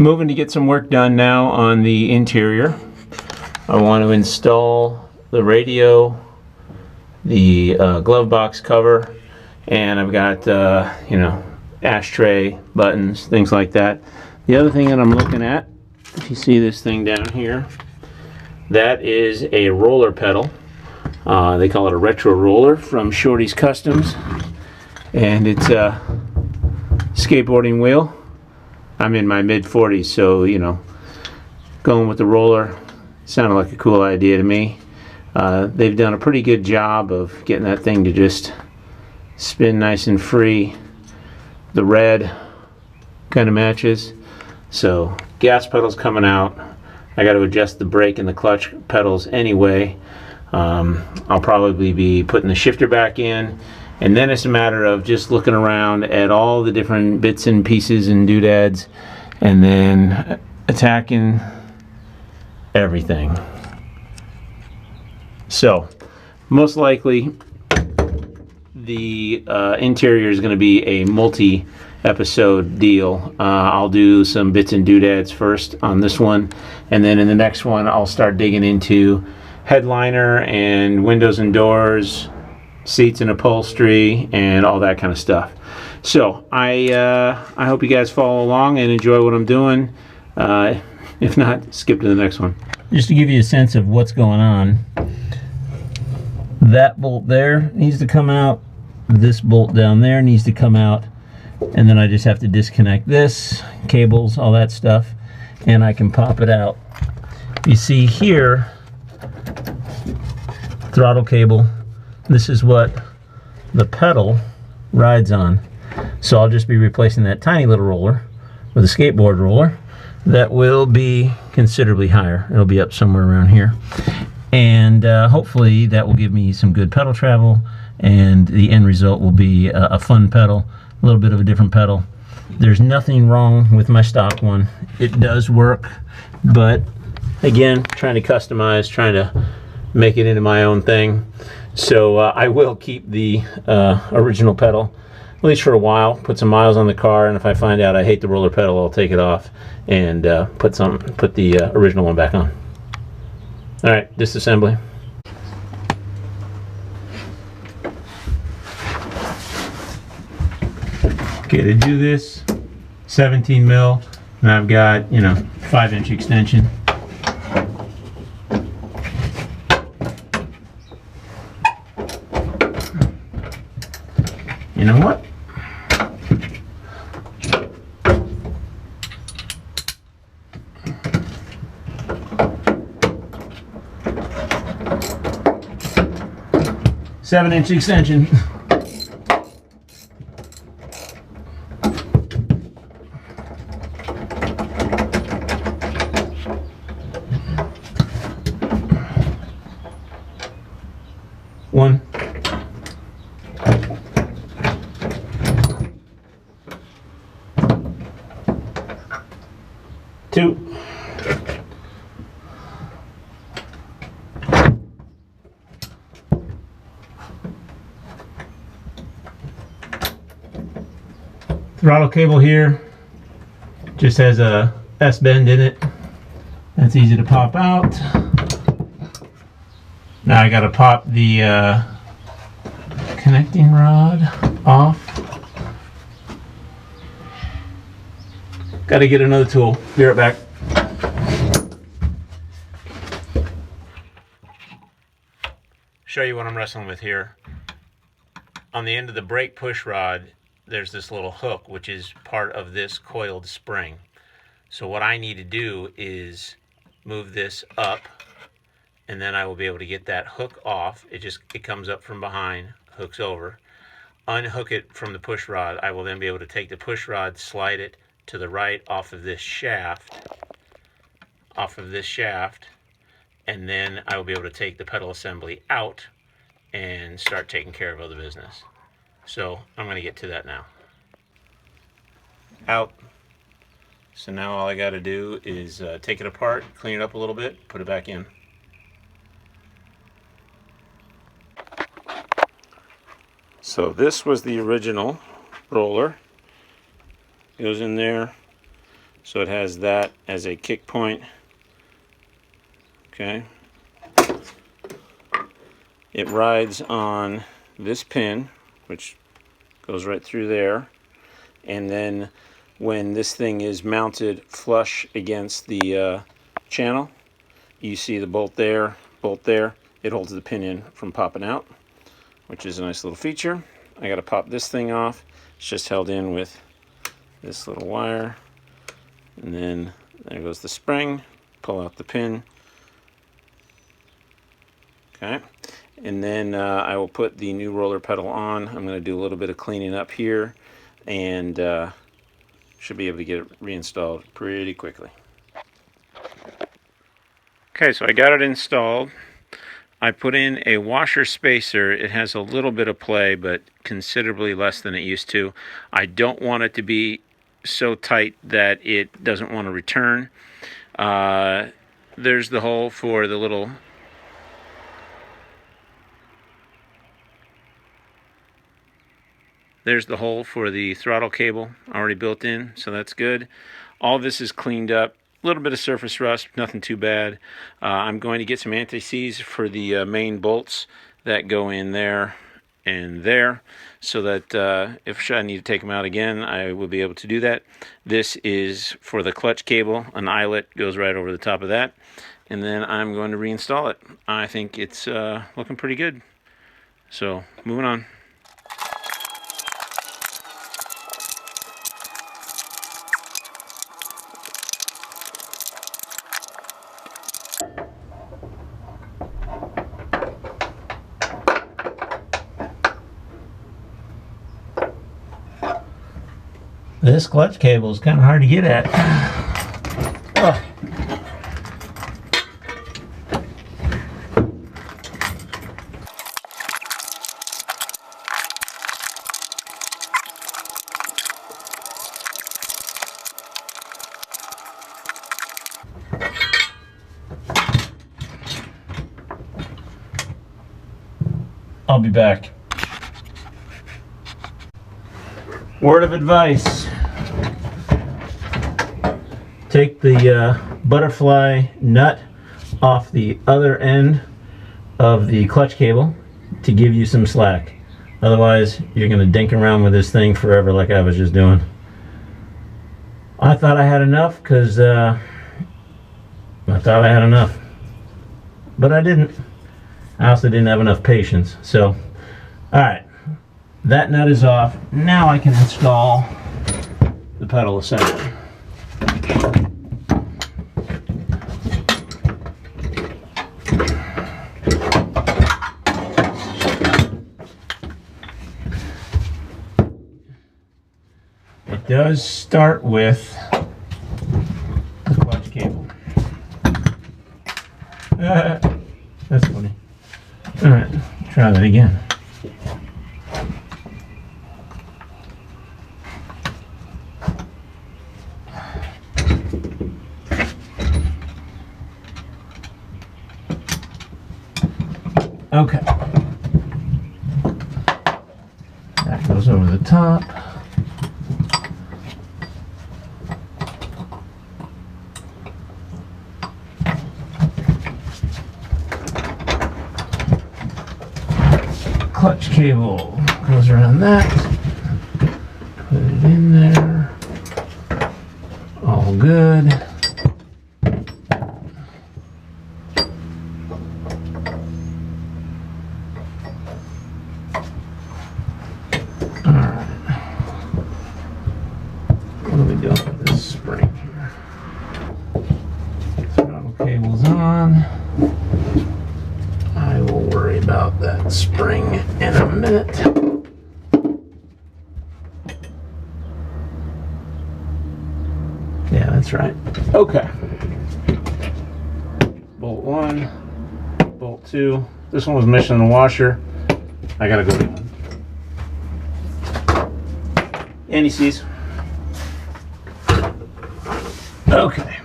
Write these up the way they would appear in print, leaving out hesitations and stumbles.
Moving to get some work done now on the interior. I want to install the radio, the glove box cover, and I've got ashtray buttons, things like that. The other thing that I'm looking at, if you see this thing down here, that is a roller pedal. They call it a retro roller from Shorty's Customs, and it's a skateboarding wheel. I'm in my mid-40s, so going with the roller sounded like a cool idea to me. They've done a pretty good job of getting that thing to just spin nice and free. The red kind of matches. So gas pedals coming out. I got to adjust the brake and the clutch pedals anyway. I'll probably be putting the shifter back in, and then it's a matter of just looking around at all the different bits and pieces and doodads, and then attacking everything. So most likely the interior is going to be a multi-episode deal. I'll do some bits and doodads first on this one, and then in the next one I'll start digging into headliner and windows and doors, seats and upholstery, and all that kind of stuff. So I hope you guys follow along and enjoy what I'm doing. If not, skip to the next one. Just to give you a sense of what's going on, that bolt there needs to come out, this bolt down there needs to come out, and then I just have to disconnect this, cables, all that stuff, and I can pop it out. You see here, throttle cable, this is what the pedal rides on. So I'll just be replacing that tiny little roller with a skateboard roller that will be considerably higher. It'll be up somewhere around here, and hopefully that will give me some good pedal travel, and the end result will be a fun pedal, a little bit of a different pedal. There's nothing wrong with my stock one. It does work, but again, trying to customize, trying to make it into my own thing. So I will keep the original pedal, at least for a while, put some miles on the car, and if I find out I hate the roller pedal, I'll take it off and put the original one back on. All right, disassembly. Okay, to do this, 17 mil, and I've got 5-inch extension. You know what? Seven-inch extension. One. Two. Throttle cable here just has a S-bend in it. That's easy to pop out. Now I gotta pop the connecting rod off. Gotta get another tool. Be right back. Show you what I'm wrestling with here. On the end of the brake push rod, there's this little hook which is part of this coiled spring. So what I need to do is move this up, and then I will be able to get that hook off. It comes up from behind, hooks over. Unhook it from the push rod. I will then be able to take the push rod, slide it to the right off of this shaft, and then I will be able to take the pedal assembly out and start taking care of other business. So I'm going to get to that now. Out. So now all I got to do is take it apart, clean it up a little bit, put it back in. So this was the original roller. Goes in there. So it has that as a kick point. Okay. It rides on this pin, which goes right through there. And then when this thing is mounted flush against the channel, you see the bolt there, it holds the pin in from popping out, which is a nice little feature. I got to pop this thing off. It's just held in with this little wire. And then there goes the spring. Pull out the pin. Okay. And then I will put the new roller pedal on. I'm going to do a little bit of cleaning up here, and should be able to get it reinstalled pretty quickly. Okay, so I got it installed. I put in a washer spacer. It has a little bit of play, but considerably less than it used to. I don't want it to be so tight that it doesn't want to return. There's the hole for the little There's the hole for the throttle cable already built in, so that's good. All this is cleaned up. A little bit of surface rust, nothing too bad. I'm going to get some anti-seize for the main bolts that go in there and there, so that if I need to take them out again, I will be able to do that. This is for the clutch cable. An eyelet goes right over the top of that, and then I'm going to reinstall it. I think it's looking pretty good. So, moving on. This clutch cable is kind of hard to get at. Oh. I'll be back. Word of advice. Take the butterfly nut off the other end of the clutch cable to give you some slack. Otherwise, you're going to dink around with this thing forever like I was just doing. I thought I had enough because I thought I had enough. But I didn't. I also didn't have enough patience. So, alright. That nut is off. Now I can install the pedal assembly. It does start with the clutch cable. That's funny. Alright, try that again. Okay. That goes over the top. Clutch cable goes around that. Put it in there. All good. Alright. What are we doing with this spring here? Throttle cable's on. I will worry about that spring in a minute. Yeah, that's right. Okay. Bolt 1, bolt 2. This one was missing the washer. I gotta go get one. Anti-seize. Okay.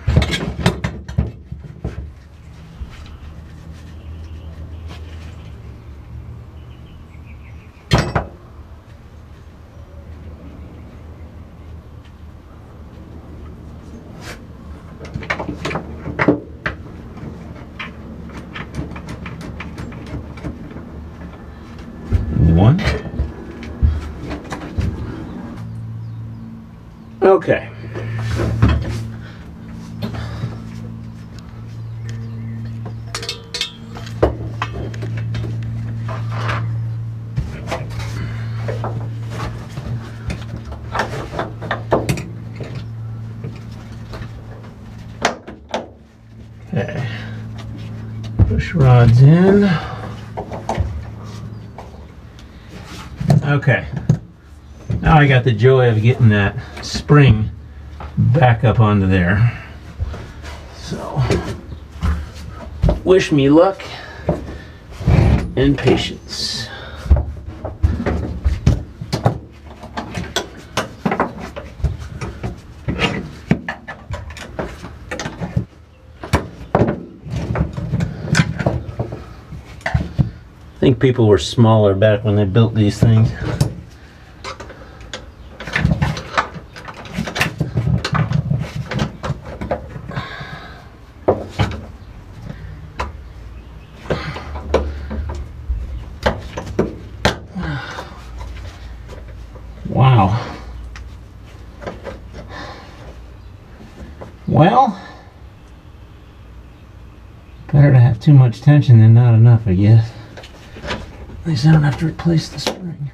One. Okay. Okay. Push rods in. Okay. Now I got the joy of getting that spring back up onto there. So, wish me luck and patience. I think people were smaller back when they built these things. Wow. Well, better to have too much tension than not enough, I guess. At least I don't have to replace the spring.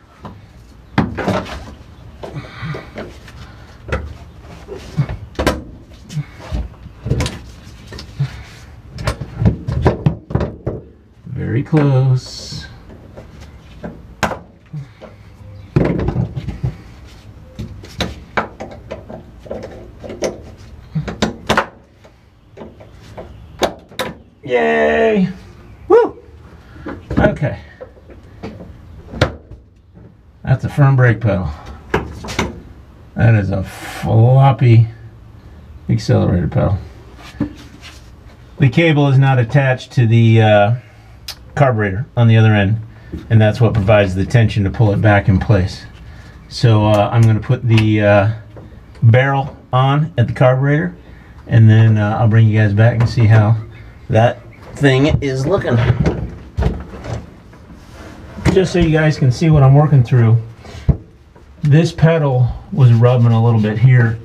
Very close. Yay! Woo! Okay. That's a firm brake pedal. That is a floppy accelerator pedal. The cable is not attached to the carburetor on the other end, and that's what provides the tension to pull it back in place. So I'm going to put the barrel on at the carburetor, and then I'll bring you guys back and see how that thing is looking. Just so you guys can see what I'm working through, this pedal was rubbing a little bit here,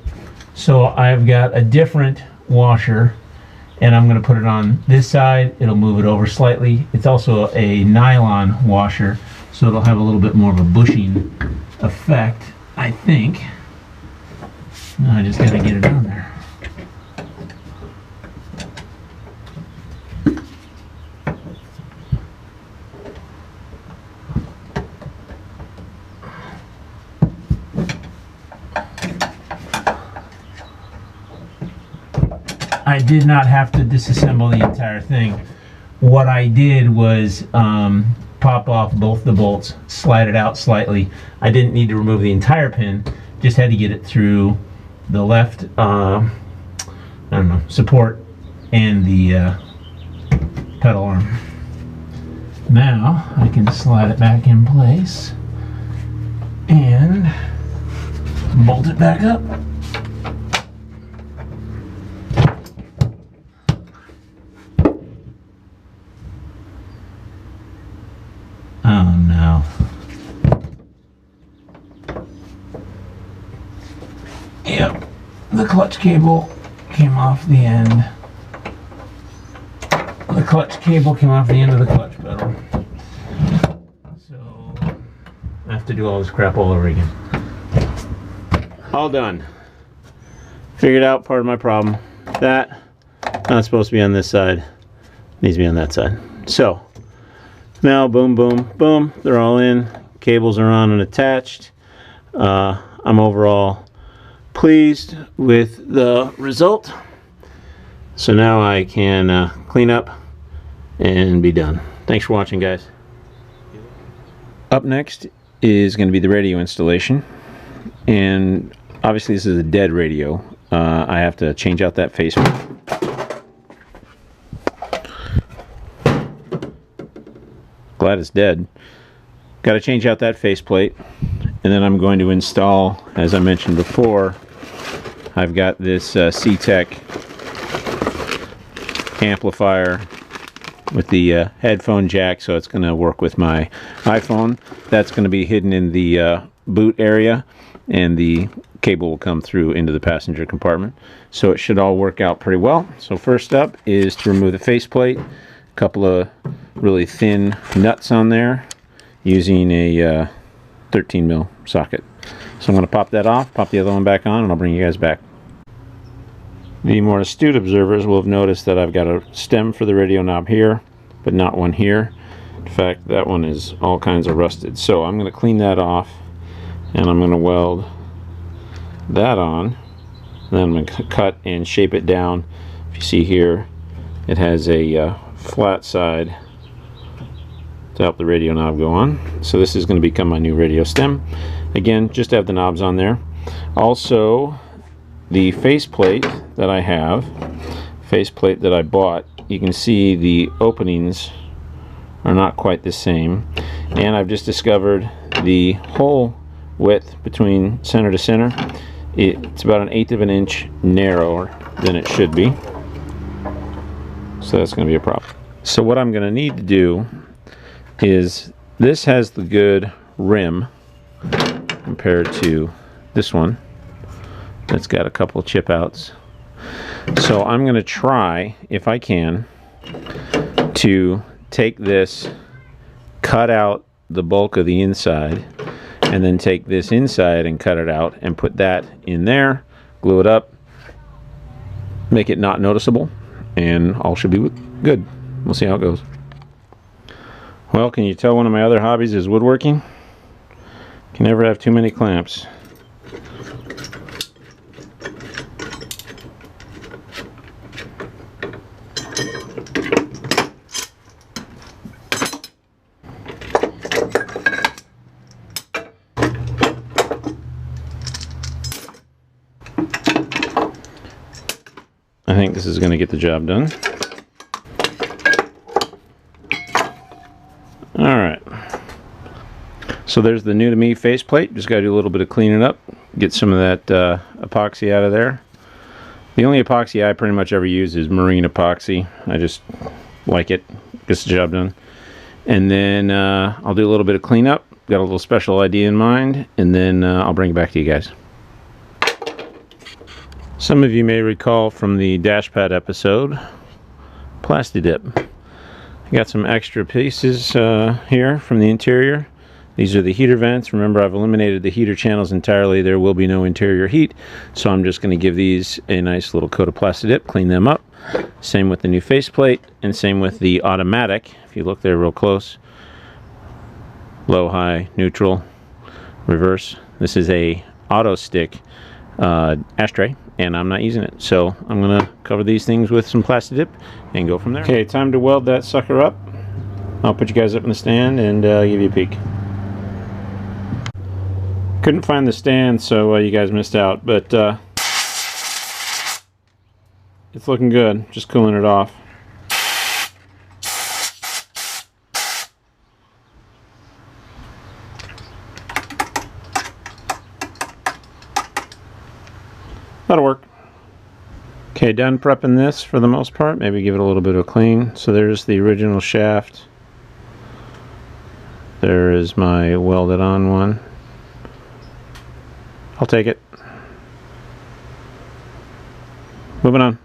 so I've got a different washer, and I'm going to put it on this side. It'll move it over slightly. It's also a nylon washer, so it'll have a little bit more of a bushing effect, I think. Now I just got to get it on there. I did not have to disassemble the entire thing. What I did was pop off both the bolts, slide it out slightly. I didn't need to remove the entire pin, just had to get it through the left I don't know, support and the pedal arm. Now I can slide it back in place and bolt it back up. Oh no. Yep, the clutch cable came off the end. The clutch cable came off the end of the clutch pedal. So I have to do all this crap all over again. All done. Figured out part of my problem. That not supposed to be on this side. Needs to be on that side. So now, boom, boom, boom, they're all in. Cables are on and attached. I'm overall pleased with the result. So now I can clean up and be done. Thanks for watching, guys. Up next is going to be the radio installation. And obviously this is a dead radio. I have to change out that faceplate. Glad it's dead. Got to change out that faceplate, and then I'm going to install, as I mentioned before, I've got this C-Tech amplifier with the headphone jack, so it's going to work with my iPhone. That's going to be hidden in the boot area, and the cable will come through into the passenger compartment. So it should all work out pretty well. So first up is to remove the faceplate. A couple of really thin nuts on there using a 13 mil socket. So I'm going to pop that off, pop the other one back on, and I'll bring you guys back. The more astute observers will have noticed that I've got a stem for the radio knob here, but not one here. In fact, that one is all kinds of rusted. So I'm going to clean that off, and I'm going to weld that on. Then I'm going to cut and shape it down. If you see here, it has a flat side to help the radio knob go on. So this is going to become my new radio stem. Again, just have the knobs on there. Also, the faceplate that I have, faceplate that I bought, you can see the openings are not quite the same. And I've just discovered the hole width between center to center. It's about 1/8 of an inch narrower than it should be. So that's going to be a problem. So what I'm going to need to do is, this has the good rim compared to this one that's got a couple chip outs. So I'm going to try, if I can, to take this, cut out the bulk of the inside, and then take this inside and cut it out and put that in there, glue it up, make it not noticeable, and all should be good. We'll see how it goes. Well, can you tell one of my other hobbies is woodworking? Can never have too many clamps. I think this is going to get the job done. Alright. So there's the new to me faceplate. Just got to do a little bit of cleaning up. Get some of that epoxy out of there. The only epoxy I pretty much ever use is marine epoxy. I just like it. Gets the job done. And then I'll do a little bit of cleanup. Got a little special idea in mind. And then I'll bring it back to you guys. Some of you may recall from the dashpad episode, Plastidip. I got some extra pieces here from the interior. These are the heater vents. Remember, I've eliminated the heater channels entirely. There will be no interior heat, so I'm just going to give these a nice little coat of Plastidip, clean them up. Same with the new faceplate, and same with the automatic. If you look there real close, low, high, neutral, reverse. This is a auto stick ashtray, and I'm not using it, so I'm gonna cover these things with some Plastidip and go from there. Okay, time to weld that sucker up. I'll put you guys up in the stand and give you a peek. Couldn't find the stand, so you guys missed out, but it's looking good. Just cooling it off. That'll work. Okay, done prepping this for the most part. Maybe give it a little bit of a clean. So there's the original shaft. There is my welded on one. I'll take it. Moving on.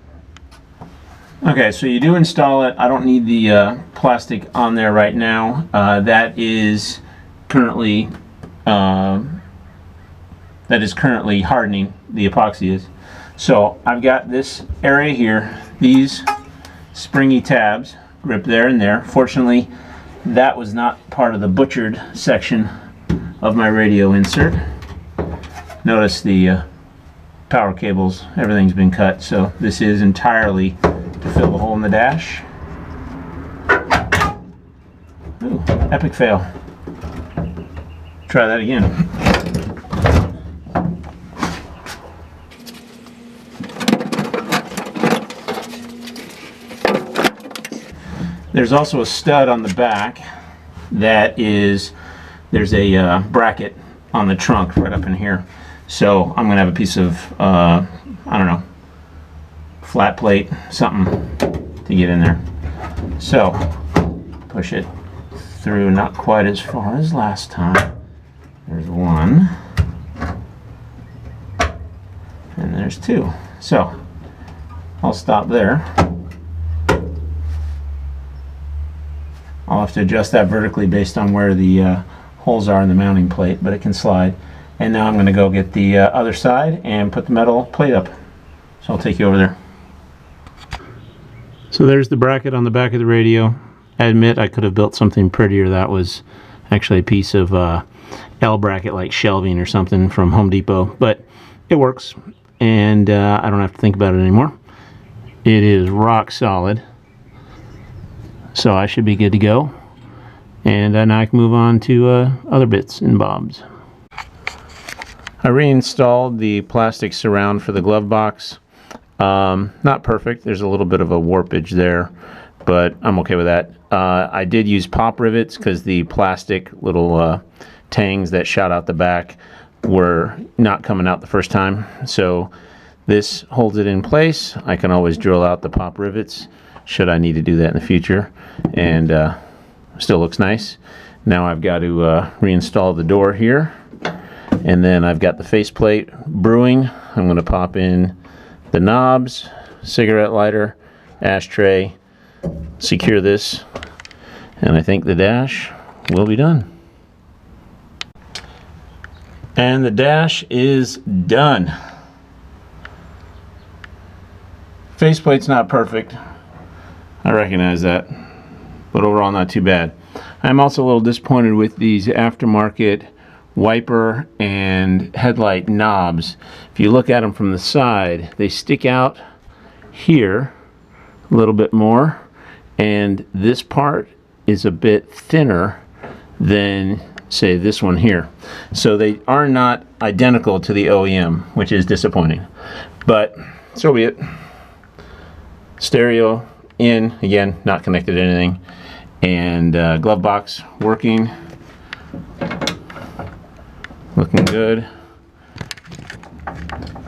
Okay, so you do install it. I don't need the plastic on there right now. That is currently hardening. The epoxy is. So I've got this area here, these springy tabs, grip there and there. Fortunately, that was not part of the butchered section of my radio insert. Notice the power cables, everything's been cut, so this is entirely to fill the hole in the dash. Ooh, epic fail. Try that again. There's also a stud on the back that is, there's a bracket on the trunk right up in here. So I'm going to have a piece of, I don't know, flat plate, something, to get in there. So push it through, not quite as far as last time. There's one, and there's two. So I'll stop there. I'll have to adjust that vertically based on where the holes are in the mounting plate, but it can slide. And now I'm going to go get the other side and put the metal plate up. So I'll take you over there. So there's the bracket on the back of the radio. I admit I could have built something prettier. That was actually a piece of L bracket, like shelving or something from Home Depot, but it works, and I don't have to think about it anymore. It is rock solid, so I should be good to go, and now I can move on to other bits and bobs. I reinstalled the plastic surround for the glove box. Not perfect. There's a little bit of a warpage there, but I'm okay with that. I did use pop rivets because the plastic little tangs that shot out the back were not coming out the first time. So this holds it in place. I can always drill out the pop rivets should I need to do that in the future, and still looks nice. Now I've got to reinstall the door here, and then I've got the faceplate brewing. I'm going to pop in the knobs, cigarette lighter, ashtray, secure this, and I think the dash will be done. And the dash is done. Faceplate's not perfect. I recognize that, but overall not too bad. I'm also a little disappointed with these aftermarket wiper and headlight knobs. If you look at them from the side, they stick out here a little bit more, and this part is a bit thinner than, say, this one here. So they are not identical to the OEM, which is disappointing, but so be it. Stereo in, again, not connected to anything, and glove box working, looking good.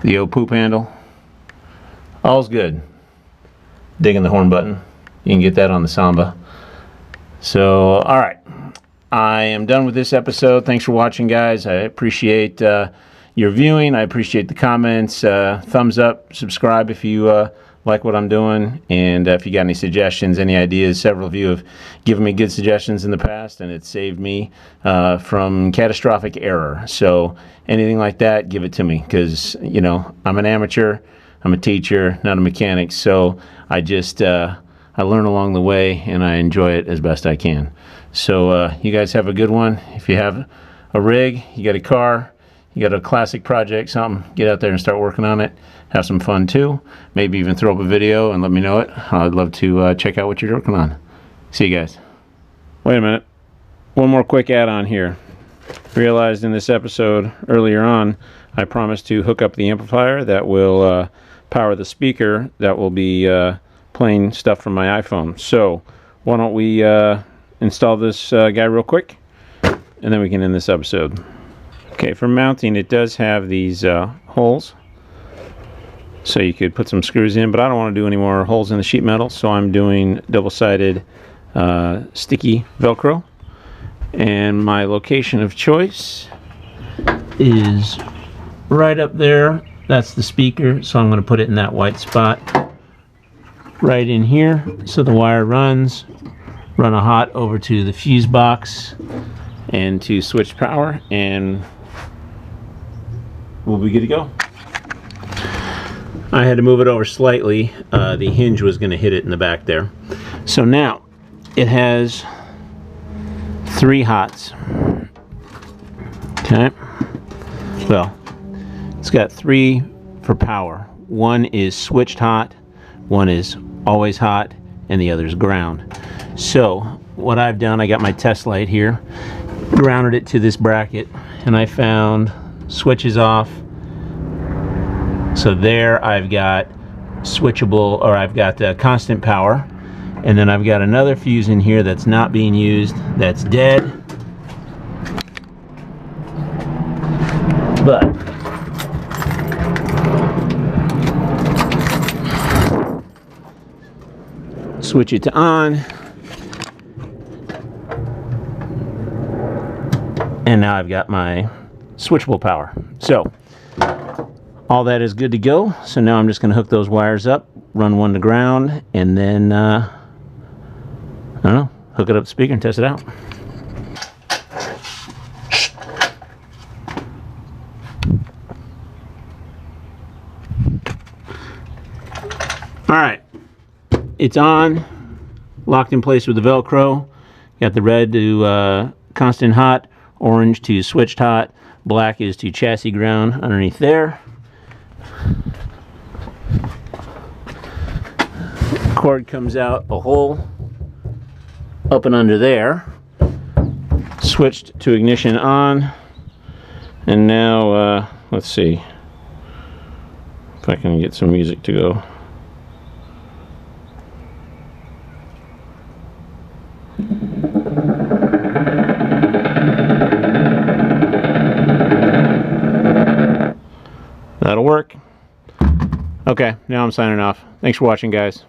The old poop handle, all's good. Digging the horn button, you can get that on the Samba. So all right, I am done with this episode. Thanks for watching, guys. I appreciate your viewing. I appreciate the comments. Thumbs up, subscribe if you like what I'm doing, and if you got any suggestions, any ideas. Several of you have given me good suggestions in the past, and it saved me from catastrophic error. So anything like that, give it to me, because you know, I'm an amateur, I'm a teacher, not a mechanic, so I just I learn along the way, and I enjoy it as best I can. So you guys have a good one. If you have a rig, you got a car, you got a classic project, something, get out there and start working on it. Have some fun too. Maybe even throw up a video and let me know it. I'd love to check out what you're working on. See you guys. Wait a minute. One more quick add-on here. Realized in this episode earlier on, I promised to hook up the amplifier that will power the speaker that will be playing stuff from my iPhone. So why don't we install this guy real quick, and then we can end this episode. Okay, for mounting, it does have these holes, so you could put some screws in, but I don't want to do any more holes in the sheet metal, so I'm doing double-sided sticky Velcro. And my location of choice is right up there. That's the speaker, so I'm going to put it in that white spot right in here, so the wire runs, run a hot over to the fuse box and to switch power, and we'll be good to go. I had to move it over slightly. The hinge was going to hit it in the back there. So now it has 3 hots. Okay. Well, it's got 3 for power. One is switched hot, one is always hot, and the other is ground. So what I've done, I got my test light here, grounded it to this bracket, and I found switches off. So there I've got switchable, or I've got constant power, and then I've got another fuse in here that's not being used, that's dead. But switch it to on, and now I've got my switchable power. So all that is good to go. So now I'm just going to hook those wires up, run one to ground, and then I don't know, hook it up to the speaker and test it out. All right, it's on, locked in place with the Velcro. Got the red to constant hot, orange to switched hot, black is to chassis ground underneath there. Cord comes out a hole up and under there. Switched to ignition on, and now let's see if I can get some music to go. That'll work. Okay, now I'm signing off. Thanks for watching, guys.